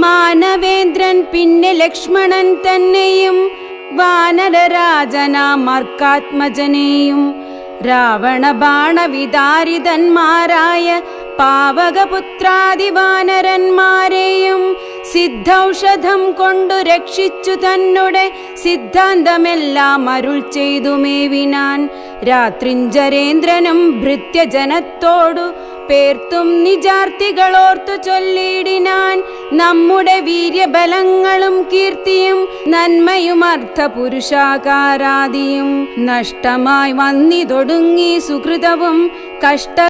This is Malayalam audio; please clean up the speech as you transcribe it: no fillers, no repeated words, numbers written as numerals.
മാനവേന്ദ്രൻ പിന്നെ ലക്ഷ്മണൻ തന്നെയും വാനരരാജനാം മർക്കാത്മജനെയും രാവണ ബാണവിതാരിതന്മാരായ പാവകപുത്രാദിവാനരന്മാരെയും സിദ്ധൌഷധം കൊണ്ടു രക്ഷിച്ചു തന്നെ സിദ്ധാന്തമെല്ലാം അരുൾ ചെയ്തു മേവിനാൻ. രാത്രിഞ്ചരേന്ദ്രനും ഭൃത്യജനത്തോടു പേർത്തും നിജാർത്തികളോർത്തു ചൊല്ലിയിടിനാൻ. നമ്മുടെ വീര്യബലങ്ങളും കീർത്തിയും നന്മയും അർത്ഥപുരുഷാകാരാദിയും നഷ്ടമായി വന്നിതൊടുങ്ങി സുഹൃതവും കഷ്ട